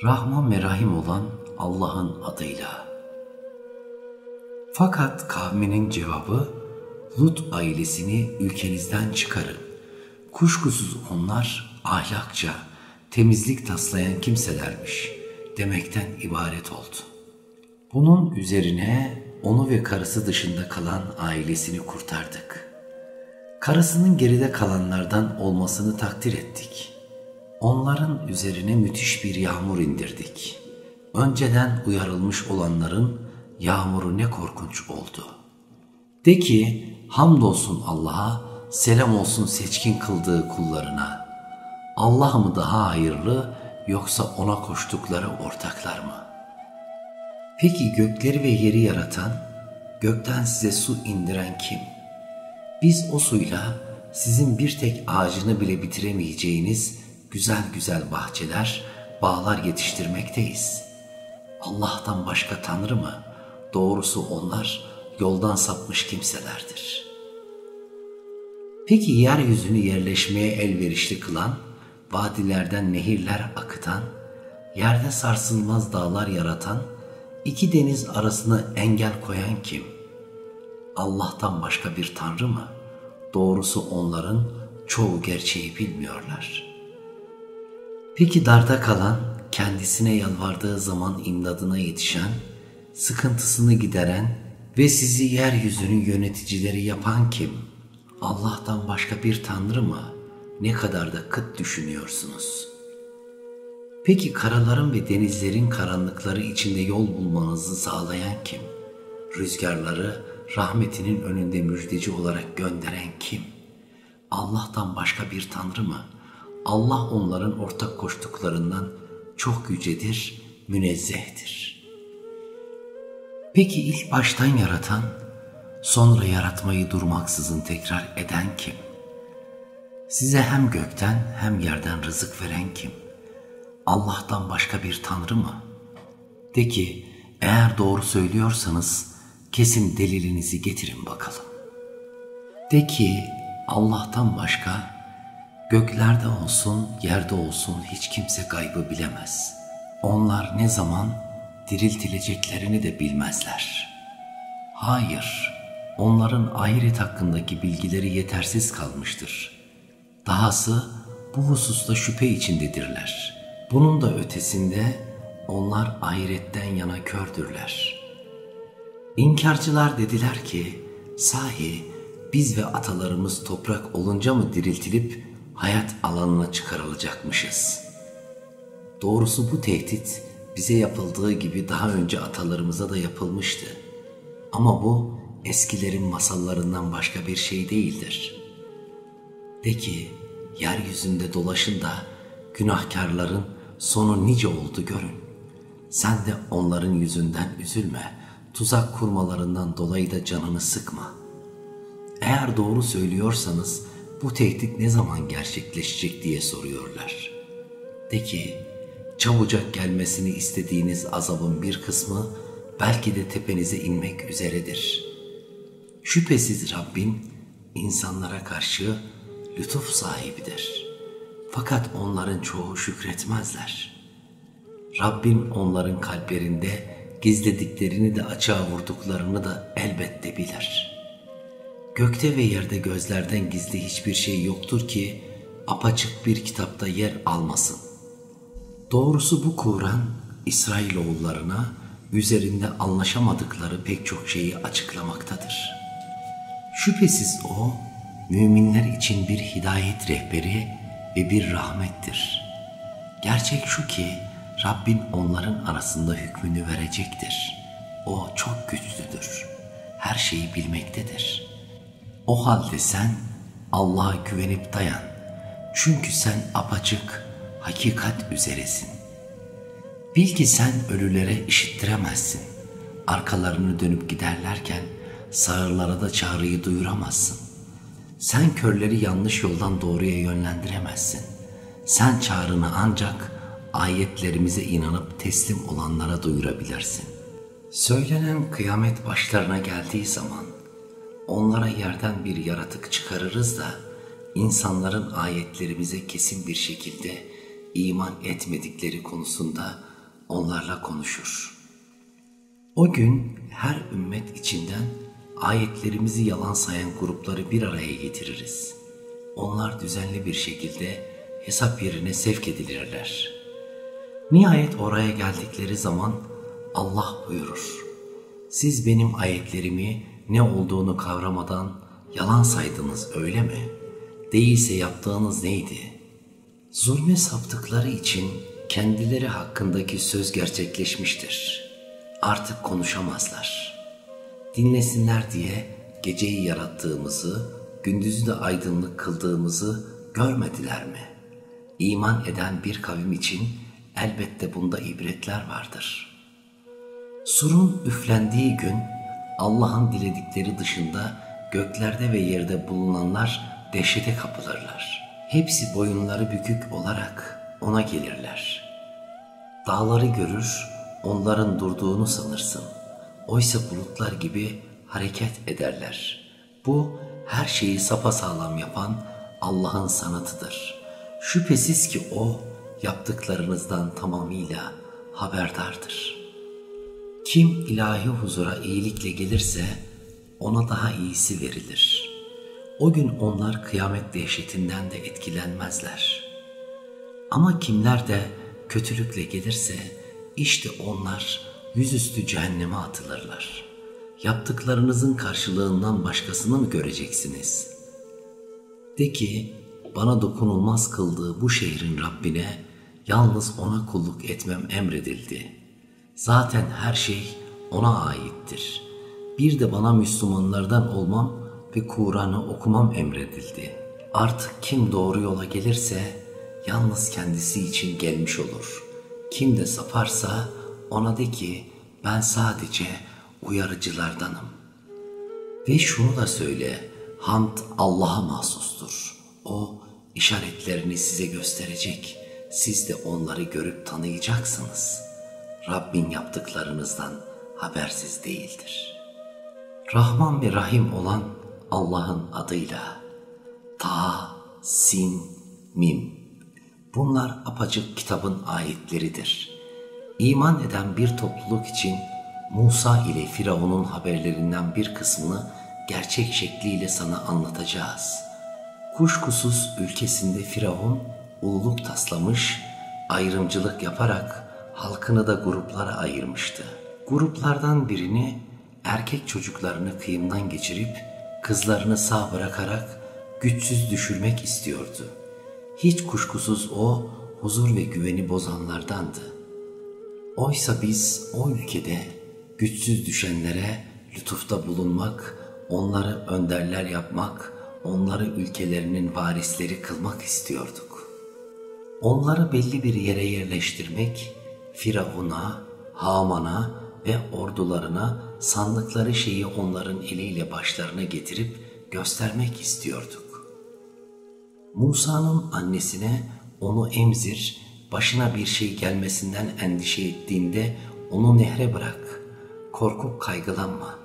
Rahman ve Rahim olan Allah'ın adıyla. Fakat kavminin cevabı, Lut ailesini ülkenizden çıkarın. Kuşkusuz onlar ahlakça, temizlik taslayan kimselermiş demekten ibaret oldu. Bunun üzerine onu ve karısı dışında kalan ailesini kurtardık. Karısının geride kalanlardan olmasını takdir ettik. Onların üzerine müthiş bir yağmur indirdik. Önceden uyarılmış olanların yağmuru ne korkunç oldu. De ki, hamdolsun Allah'a, selam olsun seçkin kıldığı kullarına. Allah mı daha hayırlı, yoksa ona koştukları ortaklar mı? Peki gökleri ve yeri yaratan, gökten size su indiren kim? Biz o suyla sizin bir tek ağacını bile bitiremeyeceğiniz güzel güzel bahçeler, bağlar yetiştirmekteyiz. Allah'tan başka Tanrı mı? Doğrusu onlar yoldan sapmış kimselerdir. Peki yeryüzünü yerleşmeye elverişli kılan, vadilerden nehirler akıtan, yerde sarsılmaz dağlar yaratan, iki deniz arasına engel koyan kim? Allah'tan başka bir Tanrı mı? Doğrusu onların çoğu gerçeği bilmiyorlar. Peki darda kalan, kendisine yalvardığı zaman imdadına yetişen, sıkıntısını gideren ve sizi yeryüzünün yöneticileri yapan kim? Allah'tan başka bir Tanrı mı? Ne kadar da kıt düşünüyorsunuz. Peki karaların ve denizlerin karanlıkları içinde yol bulmanızı sağlayan kim? Rüzgarları rahmetinin önünde müjdeci olarak gönderen kim? Allah'tan başka bir Tanrı mı? Allah onların ortak koştuklarından çok yücedir, münezzehtir. Peki ilk baştan yaratan, sonra yaratmayı durmaksızın tekrar eden kim? Size hem gökten hem yerden rızık veren kim? Allah'tan başka bir Tanrı mı? De ki, eğer doğru söylüyorsanız kesin delilinizi getirin bakalım. De ki, Allah'tan başka, göklerde olsun, yerde olsun hiç kimse gaybı bilemez. Onlar ne zaman diriltileceklerini de bilmezler. Hayır, onların ahiret hakkındaki bilgileri yetersiz kalmıştır. Dahası bu hususta şüphe içindedirler. Bunun da ötesinde onlar ahiretten yana kördürler. İnkarcılar dediler ki, sahi biz ve atalarımız toprak olunca mı diriltilip hayat alanına çıkarılacakmışız? Doğrusu bu tehdit bize yapıldığı gibi daha önce atalarımıza da yapılmıştı. Ama bu eskilerin masallarından başka bir şey değildir. De ki, yeryüzünde dolaşın da günahkarların sonu nice oldu görün. Sen de onların yüzünden üzülme, tuzak kurmalarından dolayı da canını sıkma. Eğer doğru söylüyorsanız bu tehdit ne zaman gerçekleşecek diye soruyorlar. De ki, çabucak gelmesini istediğiniz azabın bir kısmı belki de tepenize inmek üzeredir. Şüphesiz Rabbin insanlara karşı lütuf sahibidir. Fakat onların çoğu şükretmezler. Rabbin onların kalplerinde gizlediklerini de açığa vurduklarını da elbette bilir. Gökte ve yerde gözlerden gizli hiçbir şey yoktur ki apaçık bir kitapta yer almasın. Doğrusu bu Kur'an İsrailoğullarına üzerinde anlaşamadıkları pek çok şeyi açıklamaktadır. Şüphesiz o, müminler için bir hidayet rehberi ve bir rahmettir. Gerçek şu ki, Rabbin onların arasında hükmünü verecektir. O çok güçlüdür, her şeyi bilmektedir. O halde sen Allah'a güvenip dayan. Çünkü sen apaçık, hakikat üzeresin. Bil ki sen ölülere işittiremezsin. Arkalarını dönüp giderlerken sağırlara da çağrıyı duyuramazsın. Sen körleri yanlış yoldan doğruya yönlendiremezsin. Sen çağrını ancak ayetlerimize inanıp teslim olanlara duyurabilirsin. Söylenen kıyamet başlarına geldiği zaman onlara yerden bir yaratık çıkarırız da insanların ayetlerimize kesin bir şekilde iman etmedikleri konusunda onlarla konuşur. O gün her ümmet içinden ayetlerimizi yalan sayan grupları bir araya getiririz. Onlar düzenli bir şekilde hesap yerine sevk edilirler. Nihayet oraya geldikleri zaman Allah buyurur: siz benim ayetlerimi ne olduğunu kavramadan yalan saydınız öyle mi? Değilse yaptığınız neydi? Zulme saptıkları için kendileri hakkındaki söz gerçekleşmiştir. Artık konuşamazlar. Dinlesinler diye geceyi yarattığımızı, gündüzü de aydınlık kıldığımızı görmediler mi? İman eden bir kavim için elbette bunda ibretler vardır. Surun üflendiği gün Allah'ın diledikleri dışında göklerde ve yerde bulunanlar dehşete kapılırlar. Hepsi boyunları bükük olarak ona gelirler. Dağları görür, onların durduğunu sanırsın. Oysa bulutlar gibi hareket ederler. Bu her şeyi sapasağlam yapan Allah'ın sanatıdır. Şüphesiz ki O yaptıklarınızdan tamamıyla haberdardır. Kim ilahi huzura iyilikle gelirse ona daha iyisi verilir. O gün onlar kıyamet dehşetinden de etkilenmezler. Ama kimler de kötülükle gelirse işte onlar yüzüstü cehenneme atılırlar. Yaptıklarınızın karşılığından başkasını mı göreceksiniz? De ki, bana dokunulmaz kıldığı bu şehrin Rabbine yalnız ona kulluk etmem emredildi. Zaten her şey ona aittir. Bir de bana Müslümanlardan olmam ve Kur'an'ı okumam emredildi. Artık kim doğru yola gelirse yalnız kendisi için gelmiş olur. Kim de saparsa ona de ki ben sadece uyarıcılardanım. Ve şunu da söyle, hamd Allah'a mahsustur. O işaretlerini size gösterecek. Siz de onları görüp tanıyacaksınız. Rabbin yaptıklarınızdan habersiz değildir. Rahman ve Rahim olan Allah'ın adıyla. Ta, Sin, Mim. Bunlar apaçık kitabın ayetleridir. İman eden bir topluluk için Musa ile Firavun'un haberlerinden bir kısmını gerçek şekliyle sana anlatacağız. Kuşkusuz ülkesinde Firavun ululuk taslamış, ayrımcılık yaparak halkını da gruplara ayırmıştı. Gruplardan birini erkek çocuklarını kıyımdan geçirip kızlarını sağ bırakarak güçsüz düşürmek istiyordu. Hiç kuşkusuz o huzur ve güveni bozanlardandı. Oysa biz o ülkede güçsüz düşenlere lütufta bulunmak, onları önderler yapmak, onları ülkelerinin varisleri kılmak istiyorduk. Onları belli bir yere yerleştirmek, Firavun'a, Haman'a ve ordularına sandıkları şeyi onların eliyle başlarına getirip göstermek istiyorduk. Musa'nın annesine onu emzir, başına bir şey gelmesinden endişe ettiğinde onu nehre bırak. Korkup kaygılanma.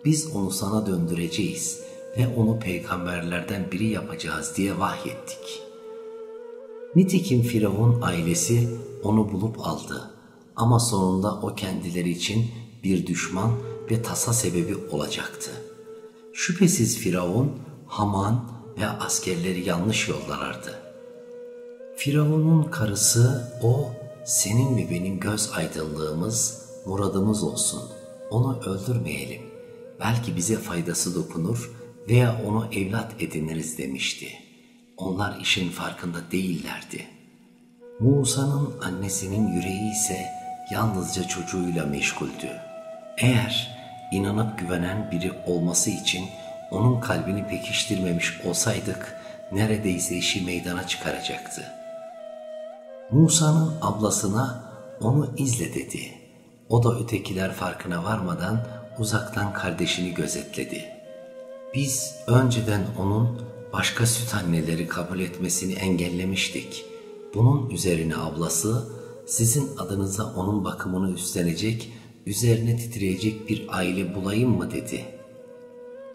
Biz onu sana döndüreceğiz ve onu peygamberlerden biri yapacağız diye vahyettik. Nitekim Firavun ailesi onu bulup aldı. Ama sonunda o kendileri için bir düşman ve tasa sebebi olacaktı. Şüphesiz Firavun, Haman ve askerleri yanlış yollarardı. Firavun'un karısı o, senin ve benim göz aydınlığımız, muradımız olsun. Onu öldürmeyelim. Belki bize faydası dokunur veya onu evlat ediniriz demişti. Onlar işin farkında değillerdi. Musa'nın annesinin yüreği ise yalnızca çocuğuyla meşguldü. Eğer inanıp güvenen biri olması için onun kalbini pekiştirmemiş olsaydık neredeyse işi meydana çıkaracaktı. Musa'nın ablasına onu izle dedi. O da ötekiler farkına varmadan uzaktan kardeşini gözetledi. Biz önceden onun başka süt anneleri kabul etmesini engellemiştik. Bunun üzerine ablası, sizin adınıza onun bakımını üstlenecek, üzerine titreyecek bir aile bulayım mı dedi.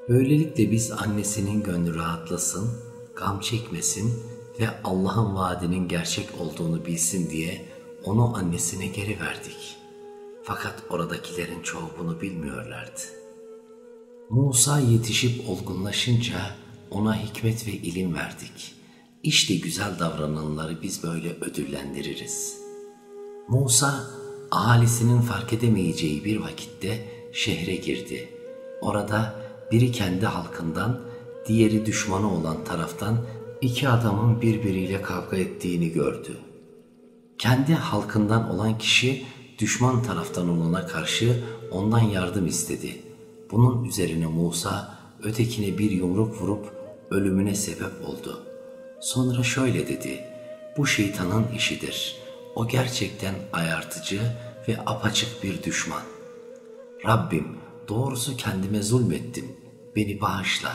Böylelikle biz annesinin gönlü rahatlasın, gam çekmesin, ve Allah'ın vaadinin gerçek olduğunu bilsin diye onu annesine geri verdik. Fakat oradakilerin çoğu bunu bilmiyorlardı. Musa yetişip olgunlaşınca ona hikmet ve ilim verdik. İşte güzel davrananları biz böyle ödüllendiririz. Musa ahalisinin fark edemeyeceği bir vakitte şehre girdi. Orada biri kendi halkından, diğeri düşmanı olan taraftan iki adamın birbiriyle kavga ettiğini gördü. Kendi halkından olan kişi düşman taraftan olana karşı ondan yardım istedi. Bunun üzerine Musa ötekine bir yumruk vurup ölümüne sebep oldu. Sonra şöyle dedi: "Bu şeytanın işidir. O gerçekten ayartıcı ve apaçık bir düşman. Rabbim, doğrusu kendime zulmettim. Beni bağışla."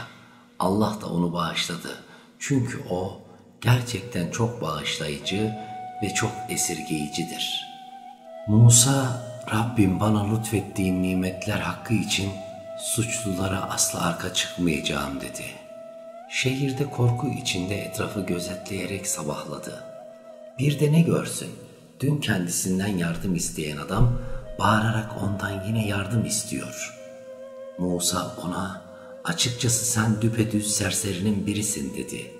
Allah da onu bağışladı. Çünkü o gerçekten çok bağışlayıcı ve çok esirgeyicidir. Musa, Rabbim bana lütfettiğin nimetler hakkı için suçlulara asla arka çıkmayacağım dedi. Şehirde korku içinde etrafı gözetleyerek sabahladı. Bir de ne görsün? Dün kendisinden yardım isteyen adam bağırarak ondan yine yardım istiyor. Musa ona, "Açıkçası sen düpedüz serserinin birisin" dedi.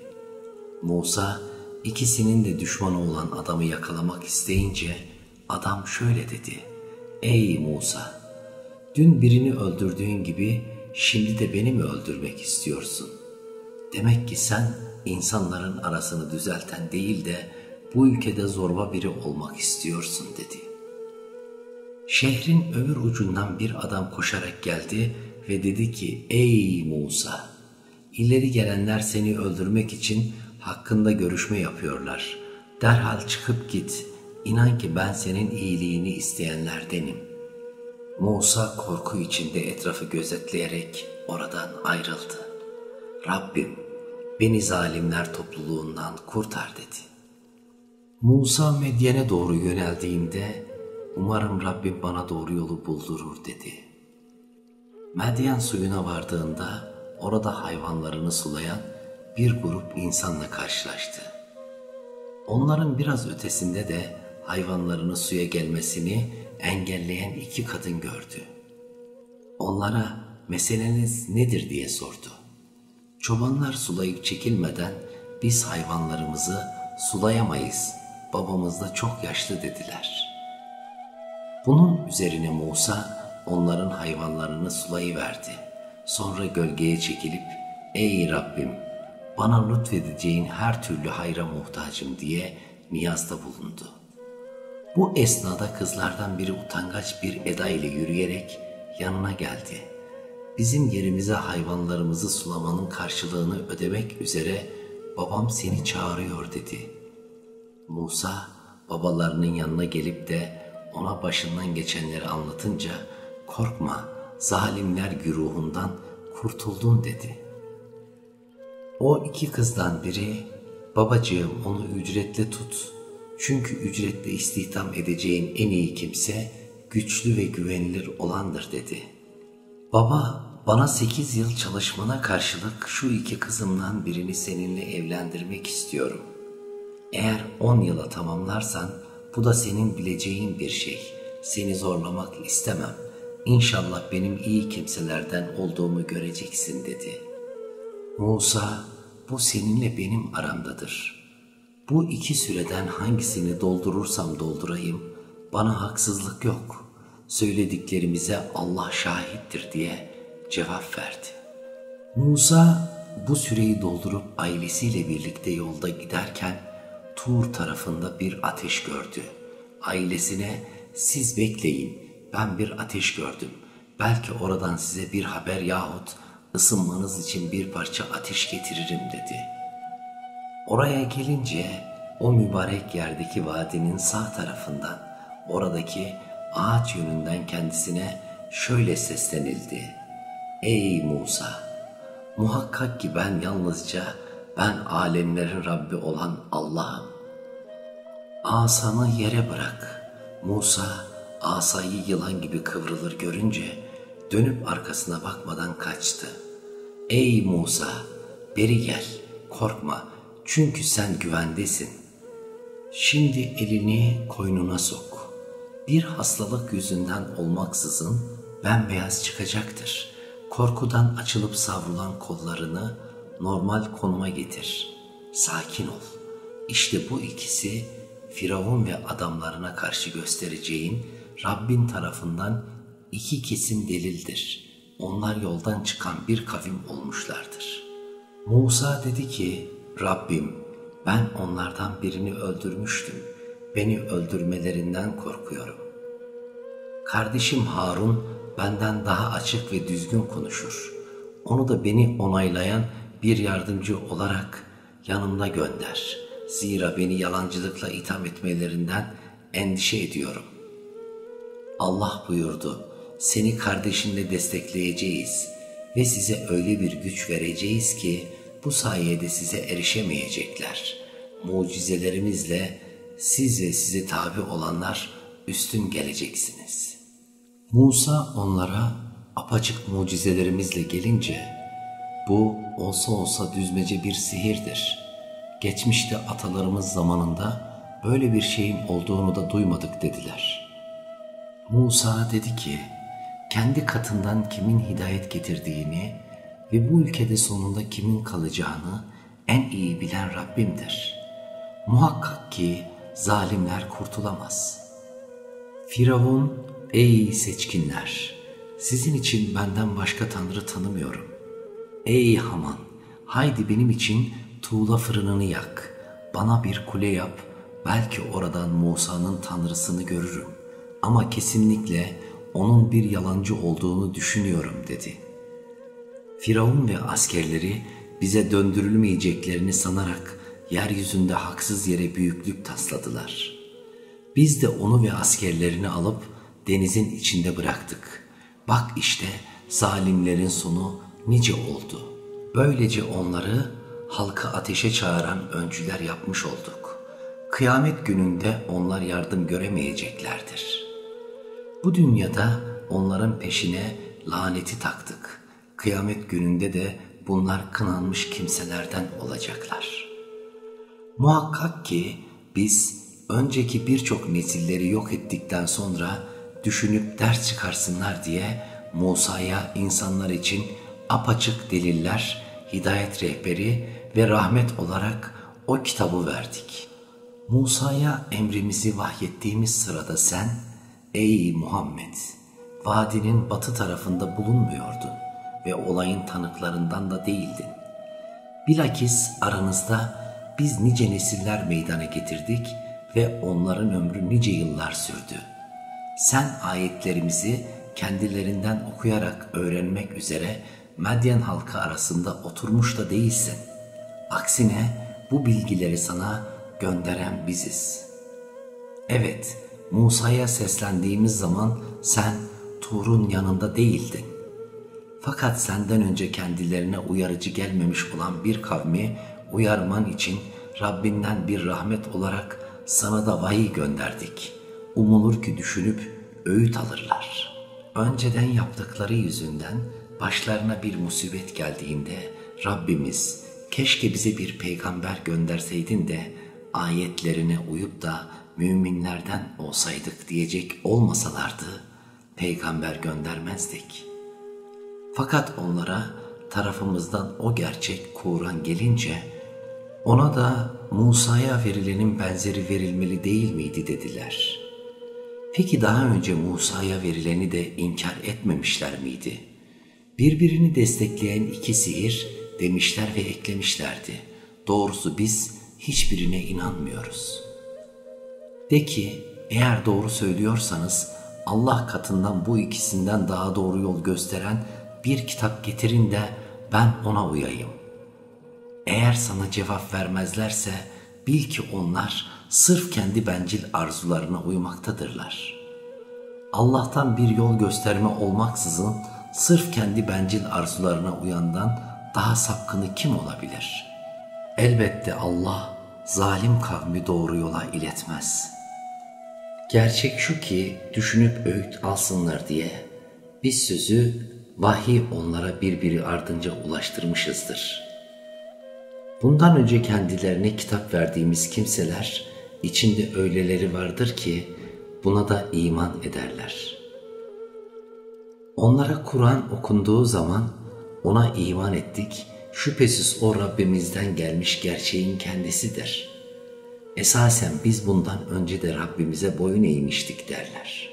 Musa ikisinin de düşmanı olan adamı yakalamak isteyince adam şöyle dedi: "Ey Musa, dün birini öldürdüğün gibi şimdi de beni mi öldürmek istiyorsun? Demek ki sen insanların arasını düzelten değil de bu ülkede zorba biri olmak istiyorsun" dedi. Şehrin öbür ucundan bir adam koşarak geldi ve dedi ki: "Ey Musa, ileri gelenler seni öldürmek için hakkında görüşme yapıyorlar. Derhal çıkıp git. İnan ki ben senin iyiliğini isteyenlerdenim." Musa korku içinde etrafı gözetleyerek oradan ayrıldı. "Rabbim, beni zalimler topluluğundan kurtar" dedi. Musa Medyen'e doğru yöneldiğinde, "Umarım Rabbim bana doğru yolu buldurur" dedi. Medyen suyuna vardığında orada hayvanlarını sulayan bir grup insanla karşılaştı. Onların biraz ötesinde de hayvanlarını suya gelmesini engelleyen iki kadın gördü. Onlara "Meseleniz nedir?" diye sordu. Çobanlar sulayıp çekilmeden "Biz hayvanlarımızı sulayamayız, babamız da çok yaşlı" dediler. Bunun üzerine Musa onların hayvanlarını sulayıverdi. Sonra gölgeye çekilip "Ey Rabbim, bana lütfedeceğin her türlü hayra muhtacım" diye niyazda bulundu. Bu esnada kızlardan biri utangaç bir eda ile yürüyerek yanına geldi. "Bizim yerimize hayvanlarımızı sulamanın karşılığını ödemek üzere babam seni çağırıyor" dedi. Musa babalarının yanına gelip de ona başından geçenleri anlatınca "Korkma, zalimler güruhundan kurtuldun" dedi. O iki kızdan biri "Babacığım, onu ücretle tut. Çünkü ücretle istihdam edeceğin en iyi kimse güçlü ve güvenilir olandır" dedi. "Baba, bana 8 yıl çalışmana karşılık şu iki kızımdan birini seninle evlendirmek istiyorum. Eğer 10 yıla tamamlarsan bu da senin bileceğin bir şey. Seni zorlamak istemem. İnşallah benim iyi kimselerden olduğumu göreceksin" dedi. Musa, "Bu seninle benim aramdadır. Bu iki süreden hangisini doldurursam doldurayım, bana haksızlık yok. Söylediklerimize Allah şahittir" diye cevap verdi. Musa bu süreyi doldurup ailesiyle birlikte yolda giderken Tur tarafında bir ateş gördü. Ailesine "Siz bekleyin, ben bir ateş gördüm. Belki oradan size bir haber yahut ısınmanız için bir parça ateş getiririm" dedi. Oraya gelince o mübarek yerdeki vadinin sağ tarafından, oradaki ağaç yönünden kendisine şöyle seslenildi: "Ey Musa, muhakkak ki ben alemlerin Rabbi olan Allah'ım. Asanı yere bırak." Musa asayı yılan gibi kıvrılır görünce dönüp arkasına bakmadan kaçtı. "Ey Musa, beri gel, korkma, Çünkü sen güvendesin. Şimdi elini koynuna sok. Bir hastalık yüzünden olmaksızın bembeyaz çıkacaktır. Korkudan açılıp savrulan kollarını normal konuma getir. Sakin ol. İşte bu ikisi Firavun ve adamlarına karşı göstereceğin Rabbin tarafından iki kesin delildir. Onlar yoldan çıkan bir kavim olmuşlardır. Musa dedi ki, Rabbim, ben onlardan birini öldürmüştüm. Beni öldürmelerinden korkuyorum. Kardeşim Harun benden daha açık ve düzgün konuşur. Onu da beni onaylayan bir yardımcı olarak yanımda gönder. Zira beni yalancılıkla itham etmelerinden endişe ediyorum. Allah buyurdu, seni kardeşinle destekleyeceğiz ve size öyle bir güç vereceğiz ki bu sayede size erişemeyecekler. Mucizelerimizle siz ve size tabi olanlar üstün geleceksiniz. Musa onlara apaçık mucizelerimizle gelince, bu olsa olsa düzmece bir sihirdir. Geçmişte atalarımız zamanında böyle bir şeyin olduğunu da duymadık dediler. Musa dedi ki, kendi katından kimin hidayet getirdiğini ve bu ülkede sonunda kimin kalacağını en iyi bilen Rabbimdir. Muhakkak ki zalimler kurtulamaz. Firavun, ey seçkinler, sizin için benden başka tanrı tanımıyorum. Ey Haman, haydi benim için tuğla fırınını yak, bana bir kule yap, belki oradan Musa'nın tanrısını görürüm. Ama kesinlikle onun bir yalancı olduğunu düşünüyorum dedi. Firavun ve askerleri bize döndürülmeyeceklerini sanarak yeryüzünde haksız yere büyüklük tasladılar. Biz de onu ve askerlerini alıp denizin içinde bıraktık. Bak işte zalimlerin sonu nice oldu. Böylece onları halkı ateşe çağıran öncüler yapmış olduk. Kıyamet gününde onlar yardım göremeyeceklerdir. Bu dünyada onların peşine laneti taktık. Kıyamet gününde de bunlar kınanmış kimselerden olacaklar. Muhakkak ki biz önceki birçok nesilleri yok ettikten sonra düşünüp ders çıkarsınlar diye Musa'ya insanlar için apaçık deliller, hidayet rehberi ve rahmet olarak o kitabı verdik. Musa'ya emrimizi vahyettiğimiz sırada sen, ey Muhammed, vadinin batı tarafında bulunmuyordun ve olayın tanıklarından da değildin. Bilakis aranızda biz nice nesiller meydana getirdik ve onların ömrü nice yıllar sürdü. Sen ayetlerimizi kendilerinden okuyarak öğrenmek üzere Medyen halkı arasında oturmuş da değilsin. Aksine bu bilgileri sana gönderen biziz. Evet, Musa'ya seslendiğimiz zaman sen Tur'un yanında değildin. Fakat senden önce kendilerine uyarıcı gelmemiş olan bir kavmi uyarman için Rabbinden bir rahmet olarak sana da vahiy gönderdik. Umulur ki düşünüp öğüt alırlar. Önceden yaptıkları yüzünden başlarına bir musibet geldiğinde Rabbimiz keşke bize bir peygamber gönderseydin de ayetlerine uyup da müminlerden olsaydık diyecek olmasalardı peygamber göndermezdik. Fakat onlara tarafımızdan o gerçek Kur'an gelince ona da Musa'ya verilenin benzeri verilmeli değil miydi dediler. Peki daha önce Musa'ya verileni de inkar etmemişler miydi? Birbirini destekleyen iki sihir demişler ve eklemişlerdi. Doğrusu biz hiçbirine inanmıyoruz. De ki eğer doğru söylüyorsanız Allah katından bu ikisinden daha doğru yol gösteren bir kitap getirin de ben ona uyayım. Eğer sana cevap vermezlerse bil ki onlar sırf kendi bencil arzularına uymaktadırlar. Allah'tan bir yol gösterme olmaksızın sırf kendi bencil arzularına uyandan daha sapkını kim olabilir? Elbette Allah zalim kavmi doğru yola iletmez. Gerçek şu ki düşünüp öğüt alsınlar diye biz sözü vahiy onlara birbiri ardınca ulaştırmışızdır. Bundan önce kendilerine kitap verdiğimiz kimseler, içinde öyleleri vardır ki buna da iman ederler. Onlara Kur'an okunduğu zaman ona iman ettik, şüphesiz o Rabbimizden gelmiş gerçeğin kendisidir. Esasen biz bundan önce de Rabbimize boyun eğmiştik derler.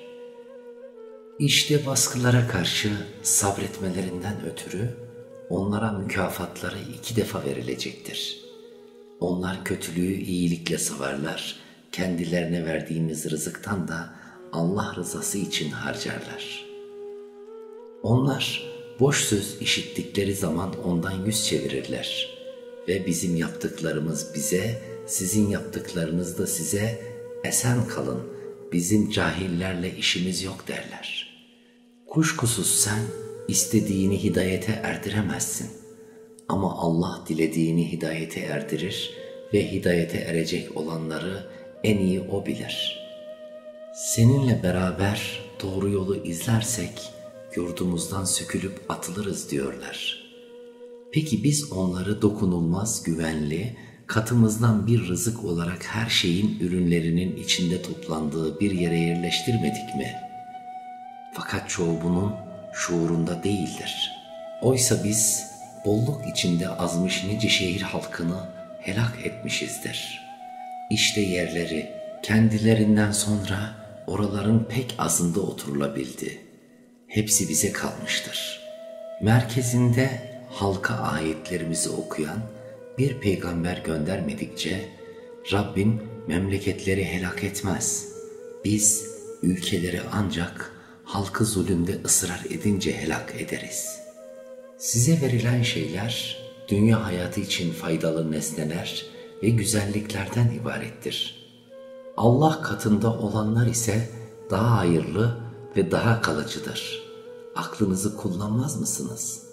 İşte baskılara karşı sabretmelerinden ötürü onlara mükafatları 2 defa verilecektir. Onlar kötülüğü iyilikle savarlar, kendilerine verdiğimiz rızıktan da Allah rızası için harcarlar. Onlar boş söz işittikleri zaman ondan yüz çevirirler ve bizim yaptıklarımız bize, sizin yaptıklarınız da size, esen kalın, bizim cahillerle işimiz yok derler. Kuşkusuz sen istediğini hidayete erdiremezsin. Ama Allah dilediğini hidayete erdirir ve hidayete erecek olanları en iyi O bilir. Seninle beraber doğru yolu izlersek yurdumuzdan sökülüp atılırız diyorlar. Peki biz onları dokunulmaz, güvenli, katımızdan bir rızık olarak her şeyin ürünlerinin içinde toplandığı bir yere yerleştirmedik mi? Fakat çoğu bunun şuurunda değildir. Oysa biz bolluk içinde azmış nice şehir halkını helak etmişizdir. İşte yerleri kendilerinden sonra oraların pek azında oturulabildi. Hepsi bize kalmıştır. Merkezinde halka ayetlerimizi okuyan bir peygamber göndermedikçe Rabbim memleketleri helak etmez. Biz ülkeleri ancak halkı zulümde ısrar edince helak ederiz. Size verilen şeyler dünya hayatı için faydalı nesneler ve güzelliklerden ibarettir. Allah katında olanlar ise daha hayırlı ve daha kalıcıdır. Aklınızı kullanmaz mısınız?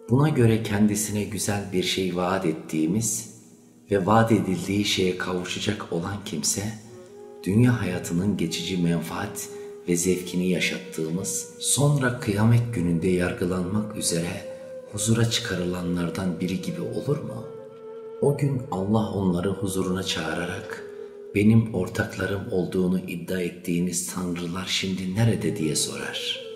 Buna göre kendisine güzel bir şey vaat ettiğimiz ve vaat edildiği şeye kavuşacak olan kimse, dünya hayatının geçici menfaat ve zevkini yaşattığımız, sonra kıyamet gününde yargılanmak üzere huzura çıkarılanlardan biri gibi olur mu? O gün Allah onları huzuruna çağırarak, benim ortaklarım olduğunu iddia ettiğiniz tanrılar şimdi nerede diye sorar.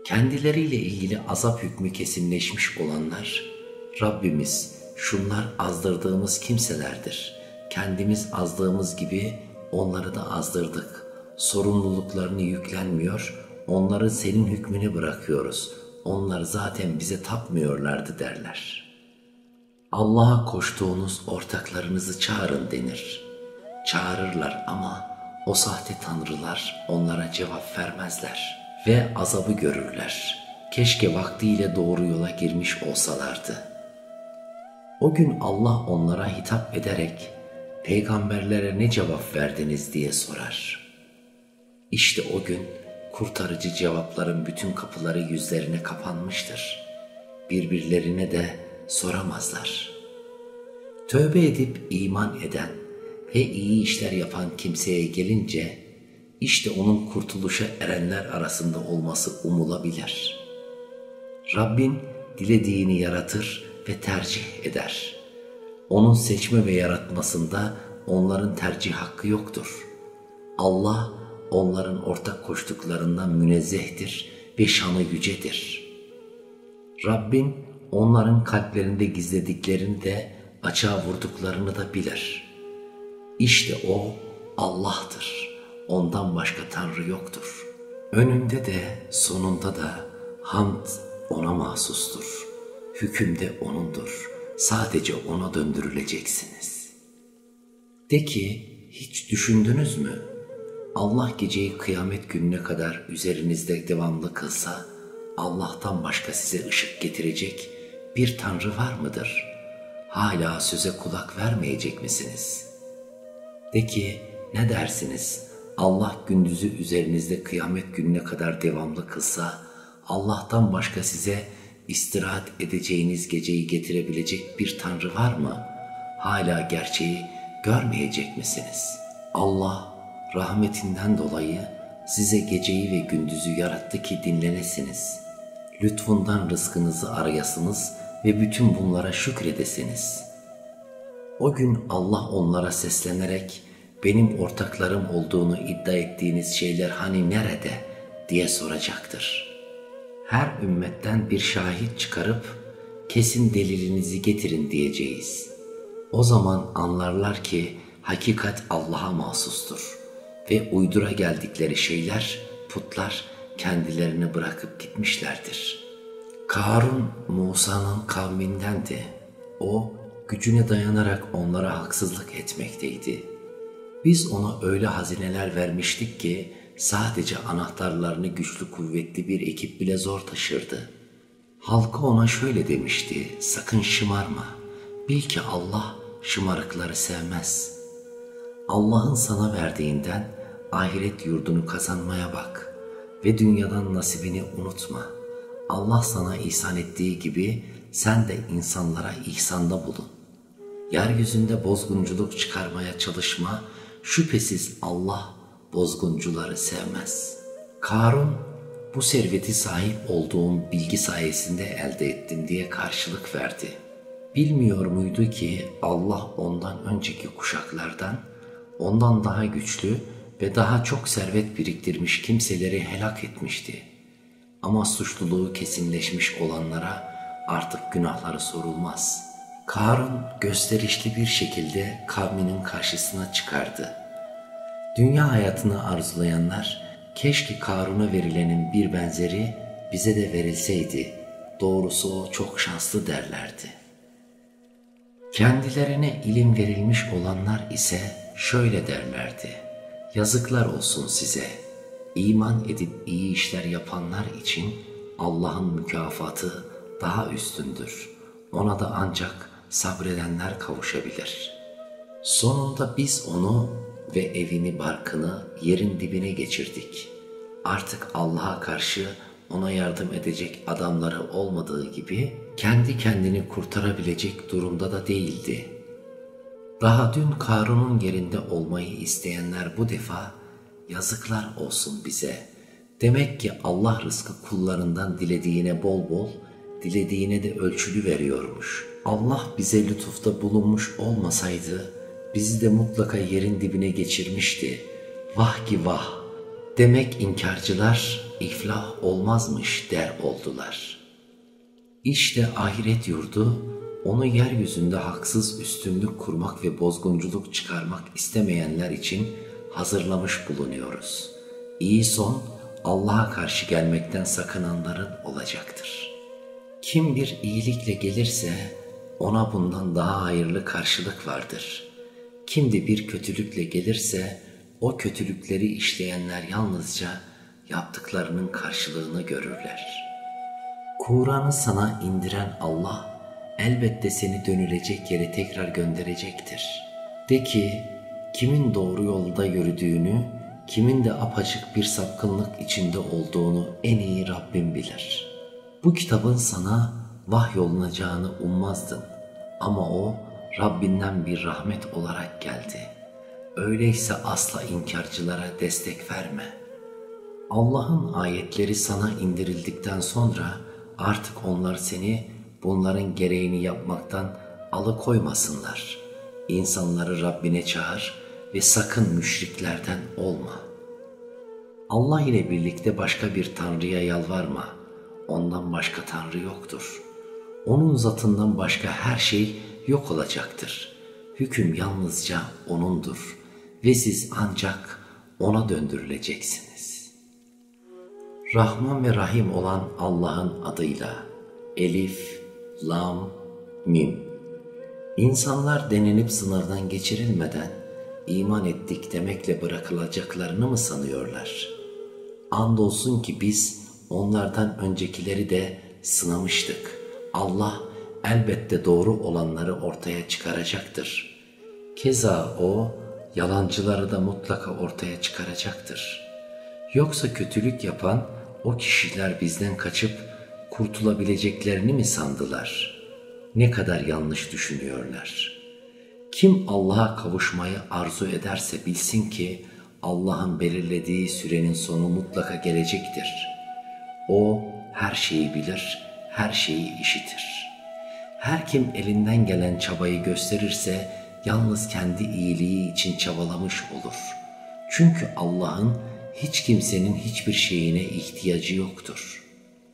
Kendileriyle ilgili azap hükmü kesinleşmiş olanlar, Rabbimiz şunlar azdırdığımız kimselerdir. Kendimiz azdığımız gibi onları da azdırdık. Sorumluluklarını yüklenmiyor, onları senin hükmüne bırakıyoruz. Onlar zaten bize tapmıyorlardı derler. Allah'a koştuğunuz ortaklarınızı çağırın denir. Çağırırlar ama o sahte tanrılar onlara cevap vermezler ve azabı görürler. Keşke vaktiyle doğru yola girmiş olsalardı. O gün Allah onlara hitap ederek, peygamberlere ne cevap verdiniz diye sorar. İşte o gün kurtarıcı cevapların bütün kapıları yüzlerine kapanmıştır. Birbirlerine de soramazlar. Tövbe edip iman eden ve iyi işler yapan kimseye gelince, işte onun kurtuluşa erenler arasında olması umulabilir. Rabbin dilediğini yaratır ve tercih eder. Onun seçme ve yaratmasında onların tercih hakkı yoktur. Allah onların ortak koştuklarından münezzehtir ve şanı yücedir. Rabbin onların kalplerinde gizlediklerini de açığa vurduklarını da bilir. İşte O Allah'tır. Ondan başka Tanrı yoktur. Önünde de sonunda da hamd O'na mahsustur. Hüküm de O'nundur. Sadece O'na döndürüleceksiniz. De ki, hiç düşündünüz mü? Allah geceyi kıyamet gününe kadar üzerinizde devamlı kılsa, Allah'tan başka size ışık getirecek bir Tanrı var mıdır? Hala söze kulak vermeyecek misiniz? De ki, ne dersiniz? Allah gündüzü üzerinizde kıyamet gününe kadar devamlı kılsa, Allah'tan başka size istirahat edeceğiniz geceyi getirebilecek bir Tanrı var mı? Hala gerçeği görmeyecek misiniz? Allah rahmetinden dolayı size geceyi ve gündüzü yarattı ki dinlenesiniz. Lütfundan rızkınızı arayasınız ve bütün bunlara şükredesiniz. O gün Allah onlara seslenerek benim ortaklarım olduğunu iddia ettiğiniz şeyler hani nerede diye soracaktır. Her ümmetten bir şahit çıkarıp kesin delilinizi getirin diyeceğiz. O zaman anlarlar ki hakikat Allah'a mahsustur ve uydura geldikleri şeyler, putlar kendilerini bırakıp gitmişlerdir. Karun Musa'nın kavmindendi. O gücüne dayanarak onlara haksızlık etmekteydi. Biz ona öyle hazineler vermiştik ki sadece anahtarlarını güçlü kuvvetli bir ekip bile zor taşırdı. Halkı ona şöyle demişti: sakın şımarma. Bil ki Allah şımarıkları sevmez. Allah'ın sana verdiğinden ahiret yurdunu kazanmaya bak ve dünyadan nasibini unutma. Allah sana ihsan ettiği gibi sen de insanlara ihsanda bulun. Yeryüzünde bozgunculuk çıkarmaya çalışma, şüphesiz Allah bozguncuları sevmez. Karun, bu serveti sahip olduğum bilgi sayesinde elde ettim diye karşılık verdi. Bilmiyor muydu ki Allah ondan önceki kuşaklardan, ondan daha güçlü ve daha çok servet biriktirmiş kimseleri helak etmişti. Ama suçluluğu kesinleşmiş olanlara artık günahları sorulmaz. Karun gösterişli bir şekilde kavminin karşısına çıkardı. Dünya hayatını arzulayanlar, keşke Karun'a verilenin bir benzeri bize de verilseydi, doğrusu o çok şanslı derlerdi. Kendilerine ilim verilmiş olanlar ise şöyle derlerdi: yazıklar olsun size, iman edip iyi işler yapanlar için Allah'ın mükafatı daha üstündür. Ona da ancak sabredenler kavuşabilir. Sonunda biz onu ve evini barkını yerin dibine geçirdik. Artık Allah'a karşı ona yardım edecek adamları olmadığı gibi kendi kendini kurtarabilecek durumda da değildi. Daha dün Karun'un yerinde olmayı isteyenler bu defa yazıklar olsun bize. Demek ki Allah rızkı kullarından dilediğine bol bol, dilediğine de ölçülü veriyormuş. Allah bize lütufta bulunmuş olmasaydı bizi de mutlaka yerin dibine geçirmişti. Vah ki vah! Demek inkarcılar iflah olmazmış der oldular. İşte ahiret yurdu, onu yeryüzünde haksız üstünlük kurmak ve bozgunculuk çıkarmak istemeyenler için hazırlamış bulunuyoruz. İyi son, Allah'a karşı gelmekten sakınanların olacaktır. Kim bir iyilikle gelirse ona bundan daha hayırlı karşılık vardır. Kim de bir kötülükle gelirse o kötülükleri işleyenler yalnızca yaptıklarının karşılığını görürler. Kur'an'ı sana indiren Allah elbette seni dönülecek yere tekrar gönderecektir. De ki, kimin doğru yolda yürüdüğünü, kimin de apaçık bir sapkınlık içinde olduğunu en iyi Rabbim bilir. Bu kitabın sana vahyolunacağını ummazdın ama o Rabbinden bir rahmet olarak geldi. Öyleyse asla inkarcılara destek verme. Allah'ın ayetleri sana indirildikten sonra artık onlar seni bunların gereğini yapmaktan alıkoymasınlar. İnsanları Rabbine çağır ve sakın müşriklerden olma. Allah ile birlikte başka bir tanrıya yalvarma. Ondan başka tanrı yoktur. Onun zatından başka her şey yok olacaktır. Hüküm yalnızca O'nundur ve siz ancak O'na döndürüleceksiniz. Rahman ve Rahim olan Allah'ın adıyla. Elif, Lam, Mim. İnsanlar denenip sınavdan geçirilmeden iman ettik demekle bırakılacaklarını mı sanıyorlar? Andolsun ki biz onlardan öncekileri de sınamıştık. Allah elbette doğru olanları ortaya çıkaracaktır. Keza O, yalancıları da mutlaka ortaya çıkaracaktır. Yoksa kötülük yapan o kişiler bizden kaçıp kurtulabileceklerini mi sandılar? Ne kadar yanlış düşünüyorlar. Kim Allah'a kavuşmayı arzu ederse bilsin ki Allah'ın belirlediği sürenin sonu mutlaka gelecektir. O her şeyi bilir, her şeyi işitir. Her kim elinden gelen çabayı gösterirse yalnız kendi iyiliği için çabalamış olur. Çünkü Allah'ın hiç kimsenin hiçbir şeyine ihtiyacı yoktur.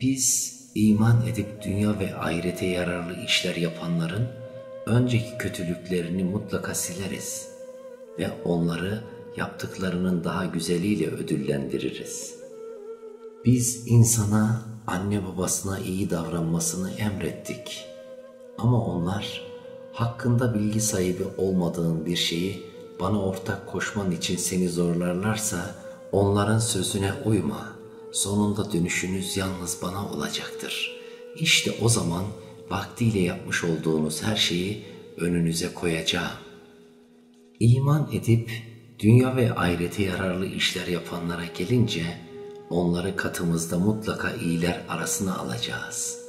Biz iman edip dünya ve ahirete yararlı işler yapanların önceki kötülüklerini mutlaka sileriz ve onları yaptıklarının daha güzeliyle ödüllendiririz. Biz insana, anne babasına iyi davranmasını emrettik. Ama onlar hakkında bilgi sahibi olmadığın bir şeyi bana ortak koşman için seni zorlarlarsa onların sözüne uyma. Sonunda dönüşünüz yalnız bana olacaktır. İşte o zaman vaktiyle yapmış olduğunuz her şeyi önünüze koyacağım. İman edip dünya ve ahirete yararlı işler yapanlara gelince onları katımızda mutlaka iyiler arasına alacağız.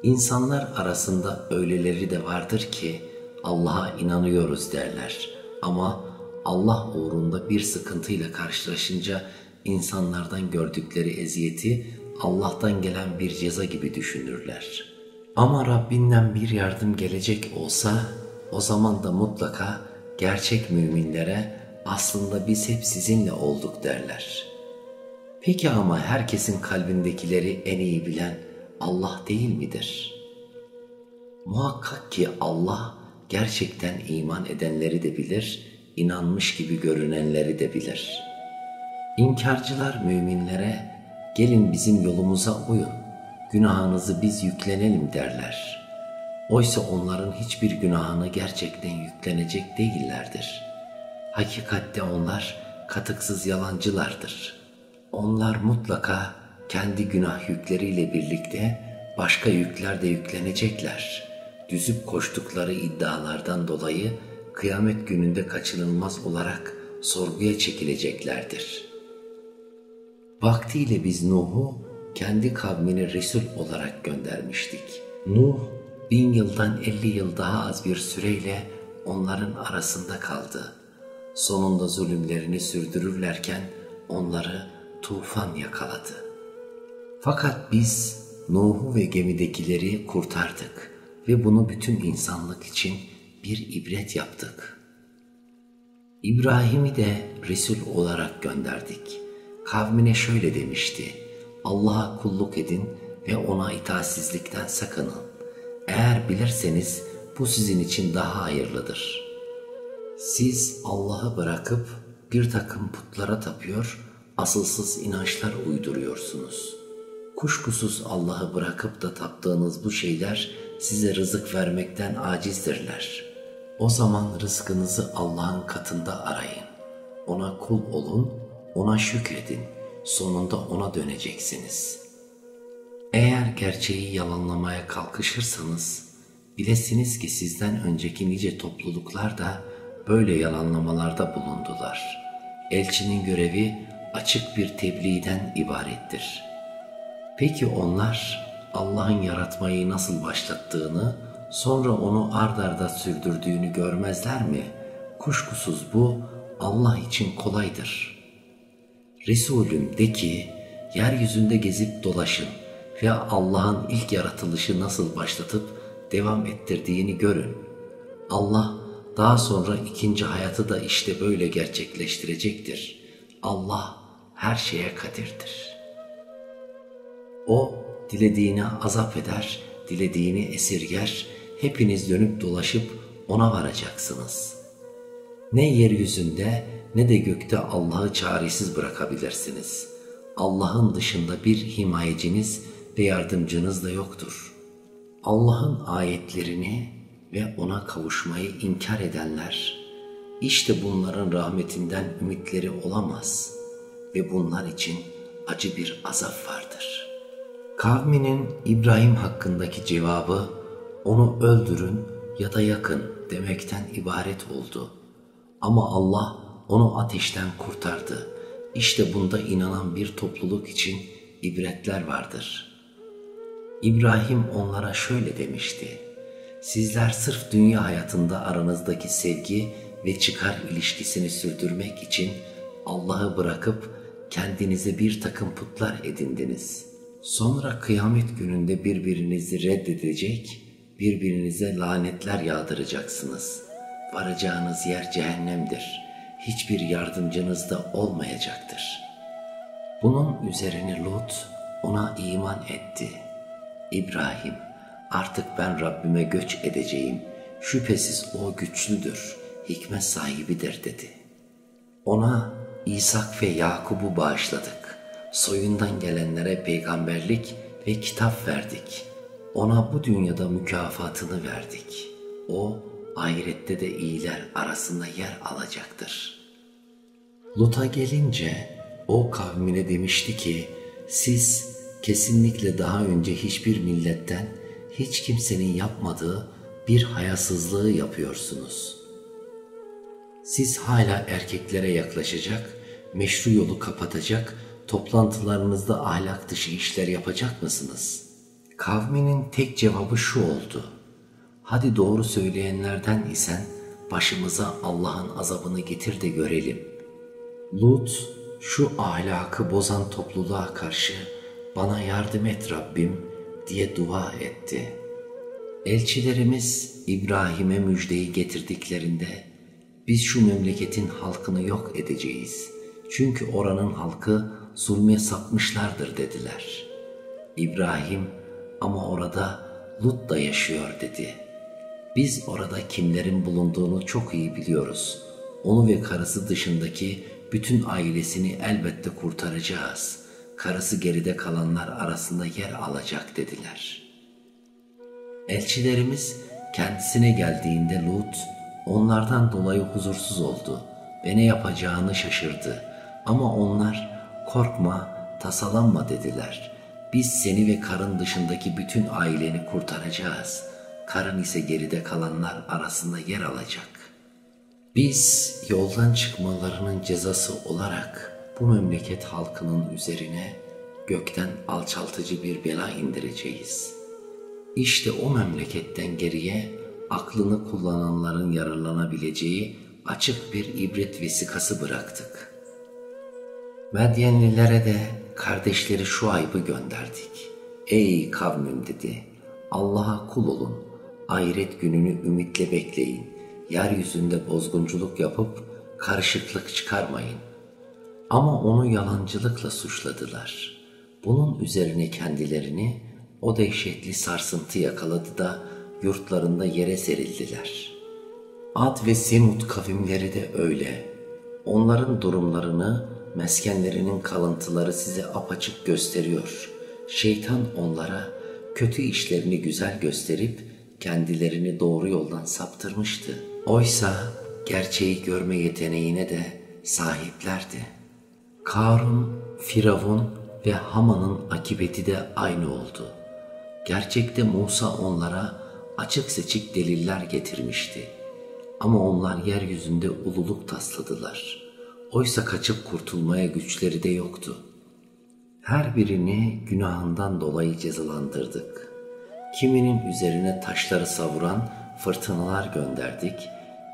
İnsanlar arasında öyleleri de vardır ki Allah'a inanıyoruz derler ama Allah uğrunda bir sıkıntıyla karşılaşınca insanlardan gördükleri eziyeti Allah'tan gelen bir ceza gibi düşünürler. Ama Rabbinden bir yardım gelecek olsa o zaman da mutlaka gerçek müminlere aslında biz hep sizinle olduk derler. Peki ama herkesin kalbindekileri en iyi bilen Allah değil midir? Muhakkak ki Allah gerçekten iman edenleri de bilir, inanmış gibi görünenleri de bilir. İnkarcılar müminlere gelin bizim yolumuza uyun, günahınızı biz yüklenelim derler. Oysa onların hiçbir günahını gerçekten yüklenecek değillerdir. Hakikatte onlar katıksız yalancılardır. Onlar mutlaka kendi günah yükleriyle birlikte başka yükler de yüklenecekler. Düzüp koştukları iddialardan dolayı kıyamet gününde kaçınılmaz olarak sorguya çekileceklerdir. Vaktiyle biz Nuh'u kendi kavmine Resul olarak göndermiştik. Nuh 1000 yıldan 50 yıl daha az bir süreyle onların arasında kaldı. Sonunda zulümlerini sürdürürlerken onları tufan yakaladı. Fakat biz Nuh'u ve gemidekileri kurtardık ve bunu bütün insanlık için bir ibret yaptık. İbrahim'i de Resul olarak gönderdik. Kavmine şöyle demişti: Allah'a kulluk edin ve ona itaatsizlikten sakının. Eğer bilirseniz bu sizin için daha hayırlıdır. Siz Allah'ı bırakıp bir takım putlara tapıyor, asılsız inançlar uyduruyorsunuz. Kuşkusuz Allah'ı bırakıp da taptığınız bu şeyler size rızık vermekten acizdirler. O zaman rızkınızı Allah'ın katında arayın. Ona kul olun, ona şükredin. Sonunda ona döneceksiniz. Eğer gerçeği yalanlamaya kalkışırsanız, bilesiniz ki sizden önceki nice topluluklar da böyle yalanlamalarda bulundular. Elçinin görevi açık bir tebliğden ibarettir. Peki onlar Allah'ın yaratmayı nasıl başlattığını, sonra onu ard arda sürdürdüğünü görmezler mi? Kuşkusuz bu Allah için kolaydır. Resulüm de ki, yeryüzünde gezip dolaşın ve Allah'ın ilk yaratılışı nasıl başlatıp devam ettirdiğini görün. Allah daha sonra ikinci hayatı da işte böyle gerçekleştirecektir. Allah her şeye kadirdir. O dilediğini azap eder, dilediğini esirger, hepiniz dönüp dolaşıp ona varacaksınız. Ne yeryüzünde ne de gökte Allah'ı çaresiz bırakabilirsiniz. Allah'ın dışında bir himayeciniz ve yardımcınız da yoktur. Allah'ın ayetlerini ve ona kavuşmayı inkar edenler, işte bunların rahmetinden ümitleri olamaz ve bunlar için acı bir azap vardır. Kavminin İbrahim hakkındaki cevabı, onu öldürün ya da yakın demekten ibaret oldu. Ama Allah onu ateşten kurtardı. İşte bunda inanan bir topluluk için ibretler vardır. İbrahim onlara şöyle demişti: Sizler sırf dünya hayatında aranızdaki sevgi ve çıkar ilişkisini sürdürmek için Allah'ı bırakıp kendinize bir takım putlar edindiniz. Sonra kıyamet gününde birbirinizi reddedecek birbirinize lanetler yağdıracaksınız. Varacağınız yer cehennemdir. Hiçbir yardımcınız da olmayacaktır. Bunun üzerine Lut ona iman etti. İbrahim, artık ben Rabbime göç edeceğim. Şüphesiz o güçlüdür, hikmet sahibidir dedi. Ona İshak ve Yakub'u bağışladık. Soyundan gelenlere peygamberlik ve kitap verdik. Ona bu dünyada mükafatını verdik. O ahirette de iyiler arasında yer alacaktır. Lut'a gelince o kavmine demişti ki, siz kesinlikle daha önce hiçbir milletten hiç kimsenin yapmadığı bir hayasızlığı yapıyorsunuz. Siz hala erkeklere yaklaşacak, meşru yolu kapatacak, toplantılarınızda ahlak dışı işler yapacak mısınız? Kavminin tek cevabı şu oldu: hadi doğru söyleyenlerden isen başımıza Allah'ın azabını getir de görelim. Lut şu ahlakı bozan topluluğa karşı bana yardım et Rabbim diye dua etti. Elçilerimiz İbrahim'e müjdeyi getirdiklerinde biz şu memleketin halkını yok edeceğiz. Çünkü oranın halkı zulme sapmışlardır dediler. İbrahim, ama orada Lut da yaşıyor dedi. Biz orada kimlerin bulunduğunu çok iyi biliyoruz. Onu ve karısı dışındaki bütün ailesini elbette kurtaracağız. Karısı geride kalanlar arasında yer alacak dediler. Elçilerimiz kendisine geldiğinde Lut onlardan dolayı huzursuz oldu ve ne yapacağını şaşırdı. Ama onlar korkma, tasalanma dediler. Biz seni ve karın dışındaki bütün aileni kurtaracağız. Karın ise geride kalanlar arasında yer alacak. Biz yoldan çıkmalarının cezası olarak bu memleket halkının üzerine gökten alçaltıcı bir bela indireceğiz. İşte o memleketten geriye aklını kullananların yararlanabileceği açık bir ibret vesikası bıraktık. Medyenlilere de kardeşleri Şuayb'ı gönderdik. Ey kavmim dedi, Allah'a kul olun, ahiret gününü ümitle bekleyin, yeryüzünde bozgunculuk yapıp karışıklık çıkarmayın. Ama onu yalancılıkla suçladılar. Bunun üzerine kendilerini o dehşetli sarsıntı yakaladı da yurtlarında yere serildiler. Ad ve Semud kavimleri de öyle. Onların durumlarını, meskenlerinin kalıntıları size apaçık gösteriyor. Şeytan onlara kötü işlerini güzel gösterip kendilerini doğru yoldan saptırmıştı. Oysa gerçeği görme yeteneğine de sahiplerdi. Karun, Firavun ve Haman'ın akıbeti de aynı oldu. Gerçekte Musa onlara açık seçik deliller getirmişti. Ama onlar yeryüzünde ululuk tasladılar. Oysa kaçıp kurtulmaya güçleri de yoktu. Her birini günahından dolayı cezalandırdık. Kiminin üzerine taşları savuran fırtınalar gönderdik,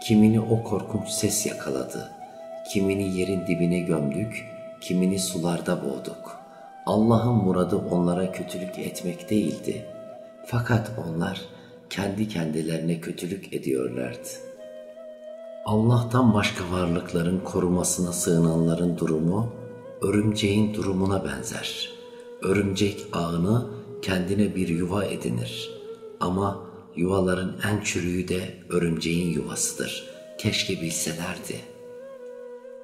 kimini o korkunç ses yakaladı, kimini yerin dibine gömdük, kimini sularda boğduk. Allah'ın muradı onlara kötülük etmek değildi. Fakat onlar kendi kendilerine kötülük ediyorlardı. Allah'tan başka varlıkların korumasına sığınanların durumu, örümceğin durumuna benzer. Örümcek ağını kendine bir yuva edinir. Ama yuvaların en çürüğü de örümceğin yuvasıdır. Keşke bilselerdi.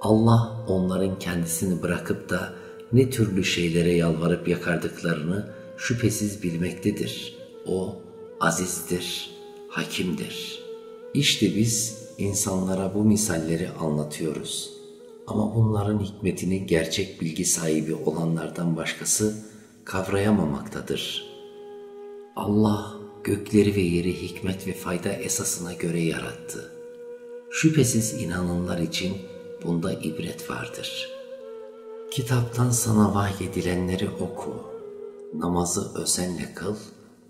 Allah onların kendisini bırakıp da ne türlü şeylere yalvarıp yakardıklarını şüphesiz bilmektedir. O azizdir, hakimdir. İşte biz insanlara bu misalleri anlatıyoruz. Ama bunların hikmetini gerçek bilgi sahibi olanlardan başkası kavrayamamaktadır. Allah gökleri ve yeri hikmet ve fayda esasına göre yarattı. Şüphesiz inananlar için bunda ibret vardır. Kitaptan sana vahyedilenleri oku. Namazı özenle kıl.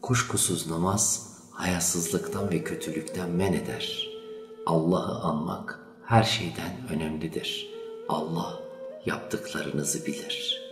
Kuşkusuz namaz hayasızlıktan ve kötülükten men eder. Allah'ı anmak her şeyden önemlidir. Allah yaptıklarınızı bilir.